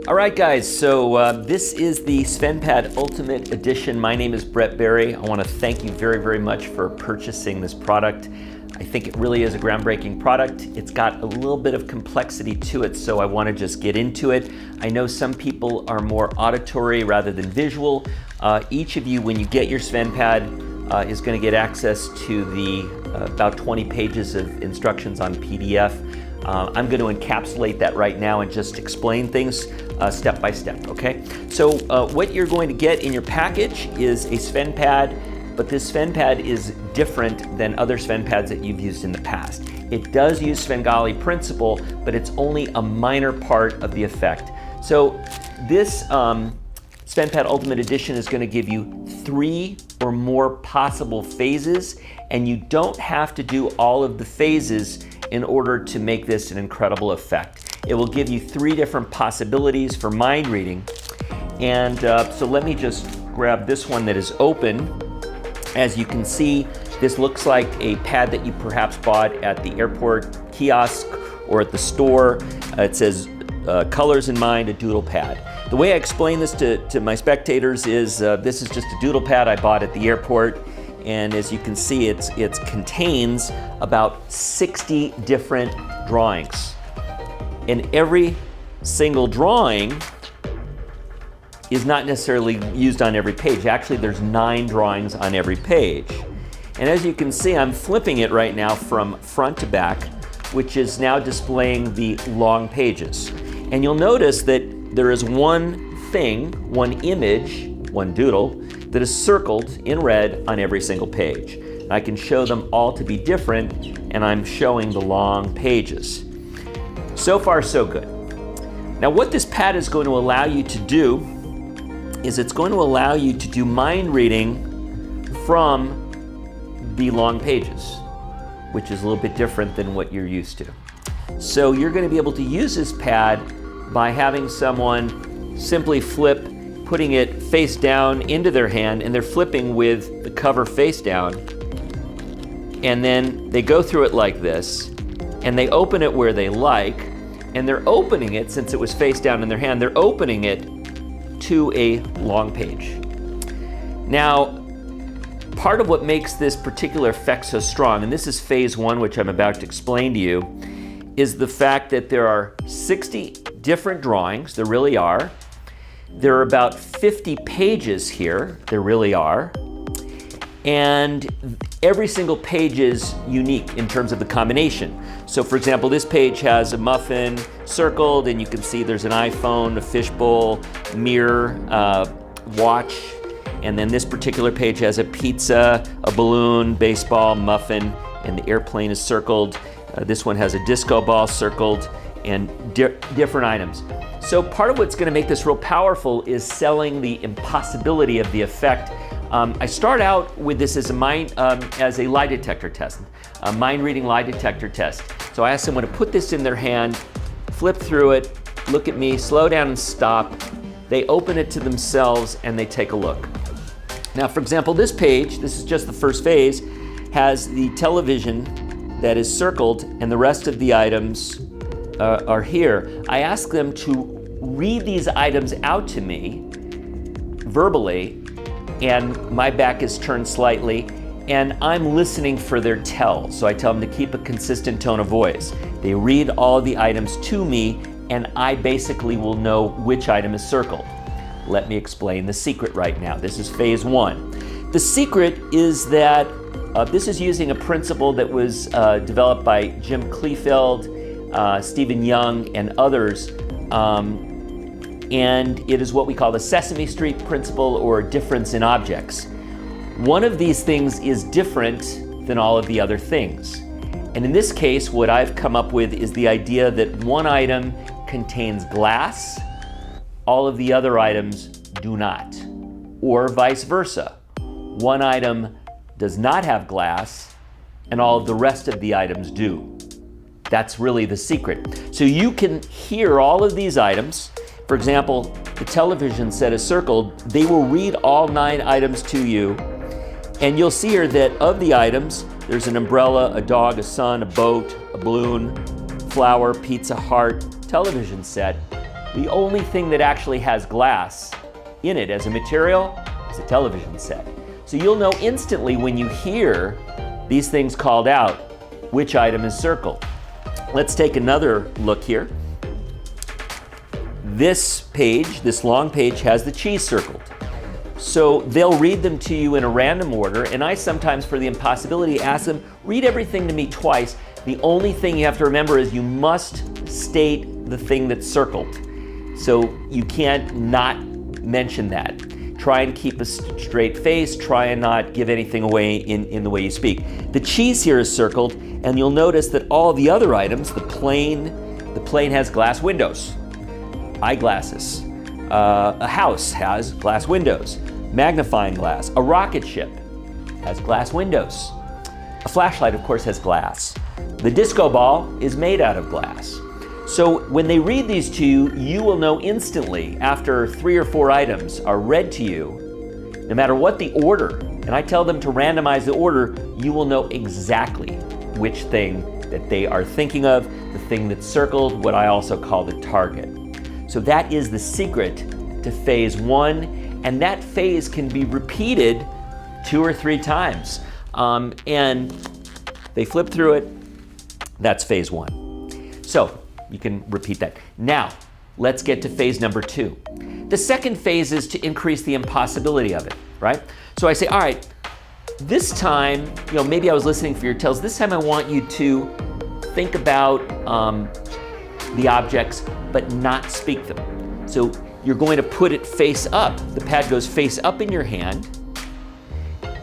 All right, guys, so this is the SvenPad Ultimate Edition. My name is Brett Berry. I want to thank you very, very much for purchasing this product. I think it really is a groundbreaking product. It's got a little bit of complexity to it, so I want to just get into it. I know some people are more auditory rather than visual. Each of you, when you get your SvenPad, is going to get access to the about 20 pages of instructions on PDF. I'm going to encapsulate that right now and just explain things step by step, okay? So what you're going to get in your package is a SvenPad, but this SvenPad is different than other SvenPads that you've used in the past. It does use Svengali principle, but it's only a minor part of the effect. So this SvenPad Ultimate Edition is going to give you 3 or more possible phases, and you don't have to do all of the phases in order to make this an incredible effect. It will give you 3 different possibilities for mind reading. And so let me just grab this one that is open. As you can see, this looks like a pad that you perhaps bought at the airport kiosk or at the store. It says colors in mind, a doodle pad. The way I explain this to my spectators is this is just a doodle pad I bought at the airport. And as you can see, it contains about 60 different drawings. And every single drawing is not necessarily used on every page. Actually, there's 9 drawings on every page. And as you can see, I'm flipping it right now from front to back, which is now displaying the long pages. And you'll notice that there is one thing, one image, one doodle, that is circled in red on every single page. I can show them all to be different, and I'm showing the long pages. So far, so good. Now, what this pad is going to allow you to do is it's going to allow you to do mind reading from the long pages, which is a little bit different than what you're used to. So you're going to be able to use this pad by having someone simply flip, putting it face down into their hand, and they're flipping with the cover face down. And then they go through it like this, and they open it where they like, and they're opening it, since it was face down in their hand, they're opening it to a long page. Now, part of what makes this particular effect so strong, and this is phase 1, which I'm about to explain to you, is the fact that there are 60 different drawings. There really are. There are about 50 pages here, there really are, and every single page is unique in terms of the combination. So for example, this page has a muffin circled, and you can see there's an iPhone, a fishbowl, mirror, watch, and then this particular page has a pizza, a balloon, baseball, muffin, and the airplane is circled. This one has a disco ball circled, and different items. So part of what's going to make this real powerful is selling the impossibility of the effect. I start out with this as a lie detector test, a mind reading lie detector test. So I ask someone to put this in their hand, flip through it, look at me, slow down and stop. They open it to themselves and they take a look. Now, for example, this page, this is just the first phase, has the television that is circled, and the rest of the items are here. I ask them to read these items out to me verbally, and my back is turned slightly, and I'm listening for their tell. So I tell them to keep a consistent tone of voice. They read all the items to me, and I basically will know which item is circled. Let me explain the secret right now. This is phase 1. The secret is that this is using a principle that was developed by Jim Kleefeld, Stephen Young, and others, and it is what we call the Sesame Street principle, or difference in objects. One of these things is different than all of the other things. And in this case, what I've come up with is the idea that one item contains glass, all of the other items do not, or vice versa. One item does not have glass, and all of the rest of the items do. That's really the secret. So you can hear all of these items. For example, the television set is circled. They will read all 9 items to you, and you'll see here that of the items, there's an umbrella, a dog, a sun, a boat, a balloon, flower, pizza, heart, television set. The only thing that actually has glass in it as a material is a television set. So you'll know instantly when you hear these things called out which item is circled. Let's take another look here. This page, this long page, has the cheese circled. So they'll read them to you in a random order, and I sometimes, for the impossibility, ask them, read everything to me twice. The only thing you have to remember is you must state the thing that's circled. So you can't not mention that. Try and keep a straight face, try and not give anything away in the way you speak. The cheese here is circled, and you'll notice that all the other items, the plane has glass windows, eyeglasses, a house has glass windows, magnifying glass, a rocket ship has glass windows. A flashlight, of course, has glass. The disco ball is made out of glass. So when they read these to you, you will know instantly after 3 or 4 items are read to you, no matter what the order, and I tell them to randomize the order, you will know exactly which thing that they are thinking of, the thing that's circled, what I also call the target. So that is the secret to phase 1, and that phase can be repeated 2 or 3 times. And they flip through it, that's phase 1. So you can repeat that. Now, let's get to phase number 2. The second phase is to increase the impossibility of it, right? So I say, all right, this time, maybe I was listening for your tells. This time I want you to think about the objects, but not speak them. So you're going to put it face up. The pad goes face up in your hand.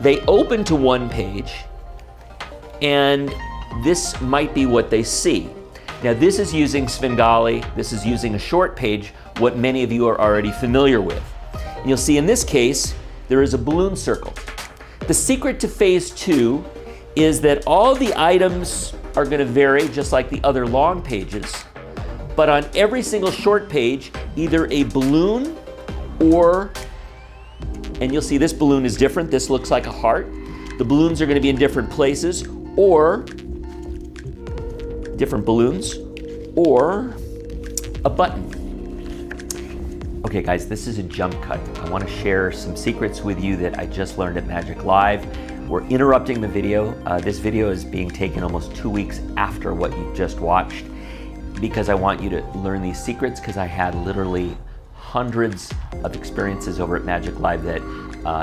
They open to one page, and this might be what they see. Now this is using Svengali, this is using a short page, what many of you are already familiar with. And you'll see in this case, there is a balloon circle. The secret to phase 2 is that all the items are going to vary just like the other long pages, but on every single short page, either a balloon or, and you'll see this balloon is different, this looks like a heart. The balloons are going to be in different places, or different balloons, or a button. Okay guys, this is a jump cut. I want to share some secrets with you that I just learned at Magic Live. We're interrupting the video. This video is being taken almost 2 weeks after what you just watched, because I want you to learn these secrets, because I had literally hundreds of experiences over at Magic Live that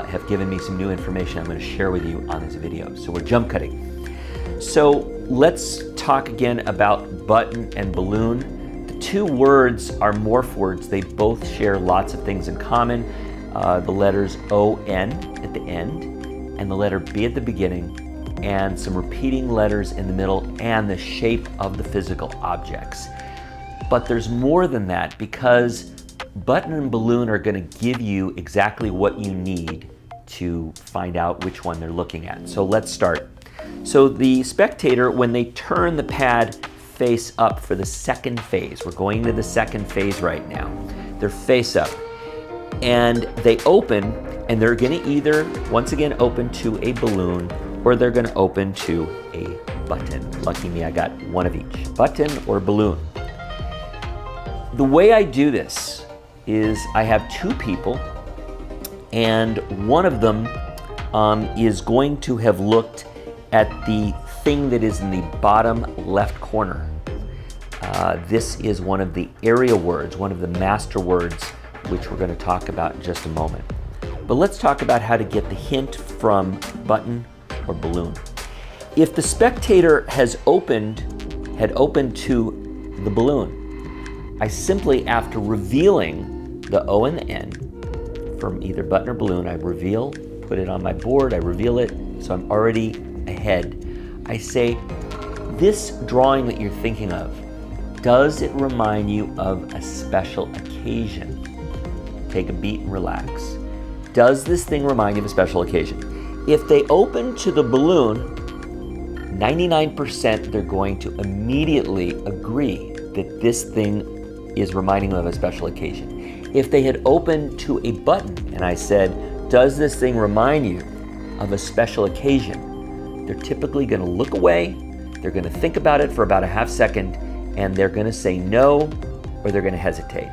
have given me some new information I'm going to share with you on this video. So we're jump cutting. So let's talk again about button and balloon. The 2 words are morph words. They both share lots of things in common. The letters O-N at the end, and the letter B at the beginning, and some repeating letters in the middle, and the shape of the physical objects. But there's more than that, because button and balloon are going to give you exactly what you need to find out which one they're looking at. So let's start. So the spectator, when they turn the pad face up for the second phase, we're going to the second phase right now. They're face up, and they open, and they're going to either, once again, open to a balloon, or they're going to open to a button. Lucky me, I got one of each, button or balloon. The way I do this is I have 2 people, and one of them is going to have looked at the thing that is in the bottom left corner. This is one of the area words, one of the master words, which we're going to talk about in just a moment. But let's talk about how to get the hint from button or balloon. If the spectator had opened to the balloon, I simply, after revealing the O and the N from either button or balloon, I reveal, put it on my board, I reveal it, so I'm already ahead. I say, this drawing that you're thinking of, does it remind you of a special occasion? Take a beat and relax. Does this thing remind you of a special occasion? If they open to the balloon, 99% they're going to immediately agree that this thing is reminding them of a special occasion. If they had opened to a button and I said, does this thing remind you of a special occasion? They're typically going to look away, they're going to think about it for about a half second, and they're going to say no, or they're going to hesitate.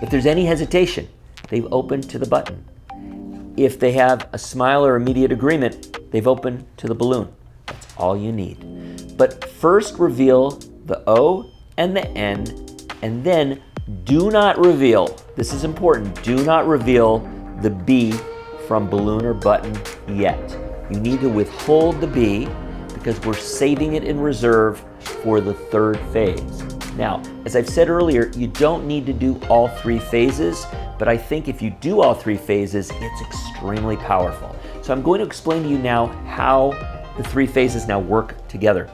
If there's any hesitation, they've opened to the button. If they have a smile or immediate agreement, they've opened to the balloon. That's all you need. But first reveal the O and the N, and then do not reveal, this is important, do not reveal the B from balloon or button yet. You need to withhold the B because we're saving it in reserve for the third phase. Now, as I've said earlier, you don't need to do all three phases, but I think if you do all three phases, it's extremely powerful. So I'm going to explain to you now how the three phases now work together.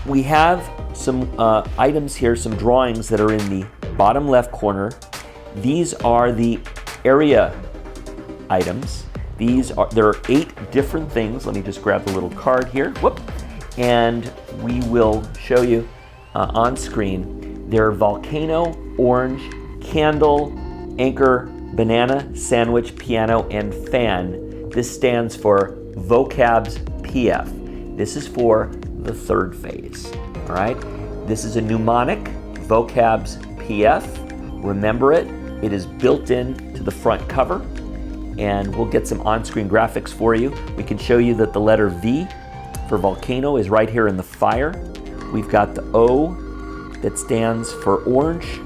We have some items here, some drawings that are in the bottom left corner. These are the area items. There are 8 different things. Let me just grab the little card here. Whoop. And we will show you on screen. They're volcano, orange, candle, anchor, banana, sandwich, piano, and fan. This stands for vocabs PF. This is for the third phase, all right? This is a mnemonic, vocabs PF. Remember it. It is built in to the front cover, and we'll get some on-screen graphics for you. We can show you that the letter V for volcano is right here in the fire. We've got the O that stands for orange.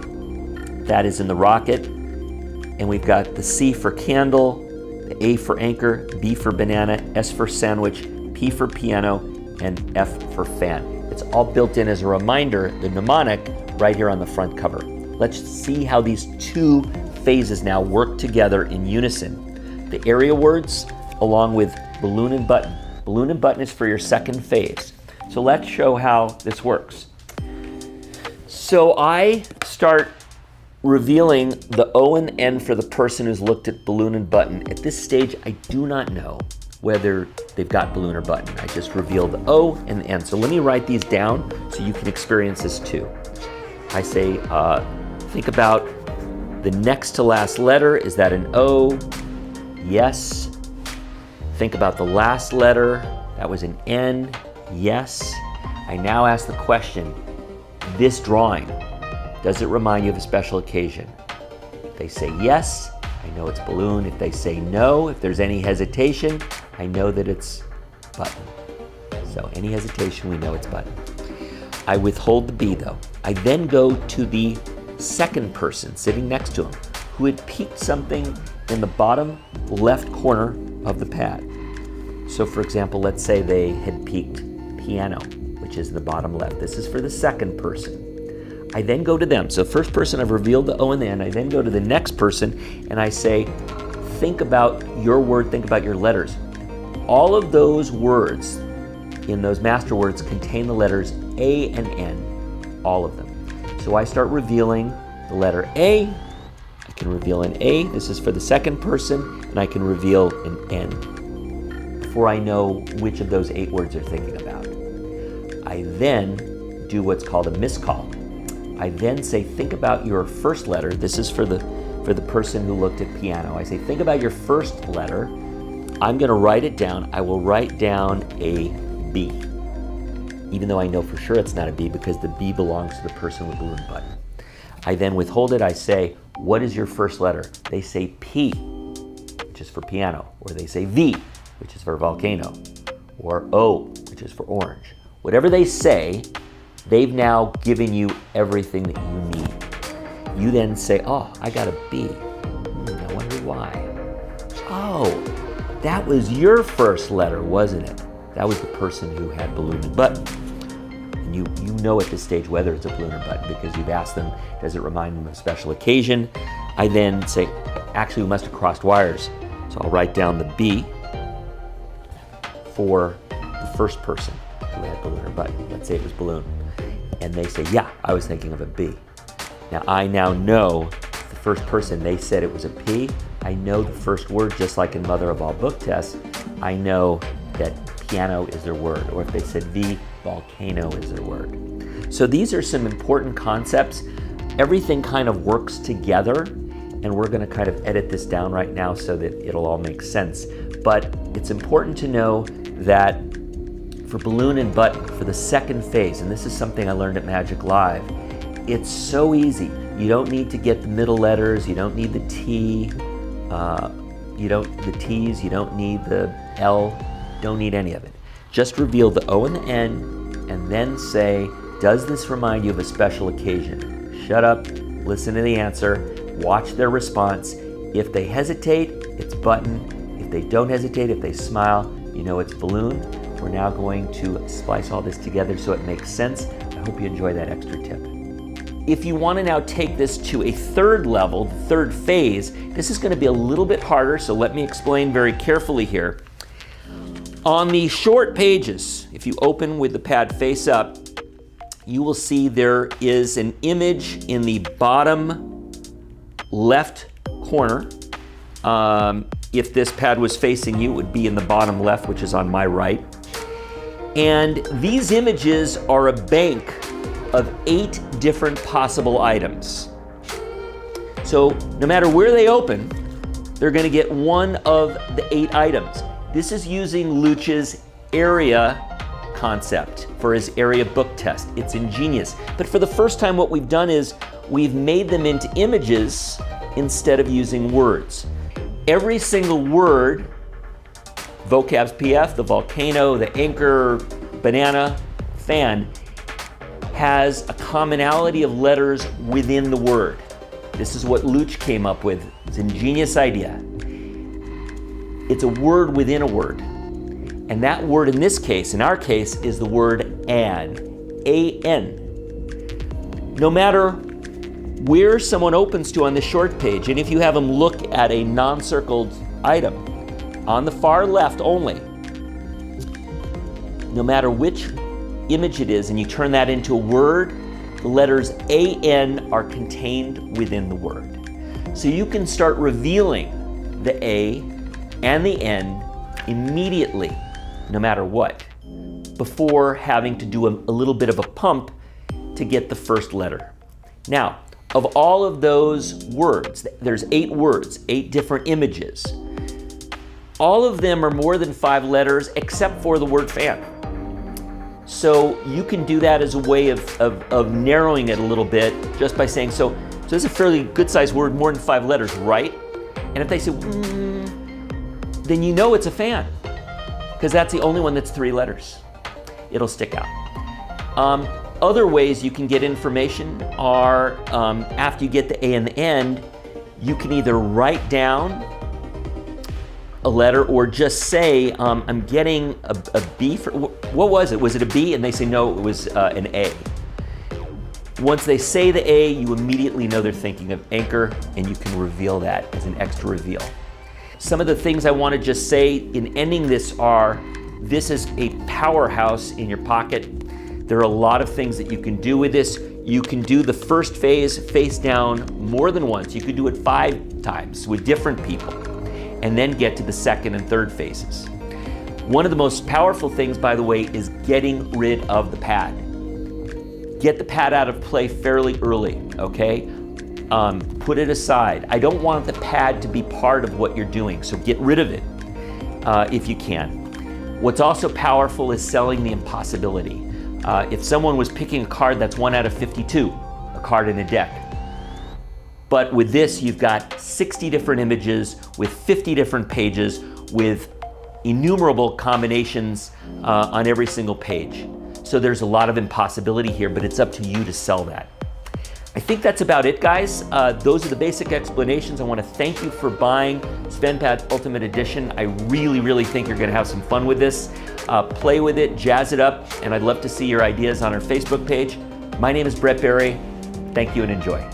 That is in the rocket. And we've got the C for candle, the A for anchor, B for banana, S for sandwich, P for piano, and F for fan. It's all built in as a reminder, the mnemonic, right here on the front cover. Let's see how these 2 phases now work together in unison. The area words along with balloon and button. Balloon and button is for your second phase. So let's show how this works. So I start revealing the O and N for the person who's looked at balloon and button. At this stage, I do not know whether they've got balloon or button. I just reveal the O and the N. So let me write these down so you can experience this too. I say, think about the next to last letter. Is that an O? Yes. Think about the last letter. That was an N. Yes. I now ask the question, this drawing, does it remind you of a special occasion? If they say yes, I know it's balloon. If they say no, if there's any hesitation, I know that it's button. So any hesitation, we know it's button. I withhold the B though. I then go to the second person sitting next to him who had peeked something in the bottom left corner of the pad. So for example, let's say they had peeked piano, which is the bottom left. This is for the second person. I then go to them. So first person, I've revealed the O and the N. I then go to the next person and I say, think about your word, think about your letters. All of those words in those master words contain the letters A and N, all of them. So I start revealing the letter A. I can reveal an A. This is for the second person, and I can reveal an N before I know which of those 8 words they're thinking about. I then do what's called a miscall. I then say, think about your first letter. This is for the person who looked at piano. I say, think about your first letter. I'm going to write it down. I will write down a B, even though I know for sure it's not a B because the B belongs to the person with balloon button. I then withhold it. I say, what is your first letter? They say P, which is for piano, or they say V, which is for volcano, or O, which is for orange. Whatever they say, they've now given you everything that you need. You then say, oh, I got a B. I wonder why. Oh, that was your first letter, wasn't it? That was the person who had balloon and button. And you know at this stage whether it's a balloon or button because you've asked them, does it remind them of a special occasion? I then say, actually, we must have crossed wires. So I'll write down the B for the first person who had balloon or button. Let's say it was balloon. And they say, yeah, I was thinking of a B. Now I now know the first person, they said it was a P. I know the first word, just like in Mother of All Book Tests. I know that piano is their word, or if they said V, volcano is their word. So these are some important concepts. Everything kind of works together, and we're going to kind of edit this down right now so that it'll all make sense. But it's important to know that for balloon and button, for the second phase, and this is something I learned at Magic Live, It's so easy. You don't need to get the middle letters, you don't need the T, the T's, you don't need the L, don't need any of it. Just reveal the O and the N, and then say, does this remind you of a special occasion? Shut up, listen to the answer, watch their response. If they hesitate, it's button. If they don't hesitate, if they smile, you know it's balloon. We're now going to splice all this together so it makes sense. I hope you enjoy that extra tip. If you want to now take this to a third level, the third phase, this is going to be a little bit harder, so let me explain very carefully here. On the short pages, if you open with the pad face up, you will see there is an image in the bottom left corner. If this pad was facing you, it would be in the bottom left, which is on my right. And these images are a bank of 8 different possible items. So no matter where they open, they're going to get one of the 8 items. This is using Luch's area concept for his area book test. It's ingenious. But for the first time, what we've done is we've made them into images instead of using words. Every single word, vocabs PF, the volcano, the anchor, banana, fan, has a commonality of letters within the word. This is what Luch came up with. It's an ingenious idea. It's a word within a word. And that word in this case, in our case, is the word an, A-N. No matter where someone opens to on the short page, and if you have them look at a non-circled item on the far left only, no matter which image it is, and you turn that into a word, the letters A-N are contained within the word. So you can start revealing the A and the N immediately, no matter what, before having to do a little bit of a pump to get the first letter. Now, of all of those words, there's 8 words, 8 different images. All of them are more than 5 letters except for the word fan. So you can do that as a way of narrowing it a little bit just by saying, so this is a fairly good sized word, more than 5 letters, right? And if they say, then you know it's a fan, because that's the only one that's 3 letters. It'll stick out. Other ways you can get information are, after you get the A and the N, you can either write down a letter or just say, I'm getting a B for, what was it? Was it a B? And they say, no, it was an A. Once they say the A, you immediately know they're thinking of anchor, and you can reveal that as an extra reveal. Some of the things I want to just say in ending this are, this is a powerhouse in your pocket. There are a lot of things that you can do with this. You can do the first phase face down more than once. You could do it 5 times with different people, and then get to the second and third phases. One of the most powerful things, by the way, is getting rid of the pad. Get the pad out of play fairly early, okay? Put it aside. I don't want the pad to be part of what you're doing, so get rid of it if you can. What's also powerful is selling the impossibility. If someone was picking a card that's 1 out of 52, a card in a deck, but with this, you've got 60 different images with 50 different pages with innumerable combinations on every single page. So there's a lot of impossibility here, but it's up to you to sell that. I think that's about it, guys. Those are the basic explanations. I want to thank you for buying SvenPad Ultimate Edition. I really, really think you're going to have some fun with this. Play with it, jazz it up, and I'd love to see your ideas on our Facebook page. My name is Brett Berry. Thank you and enjoy.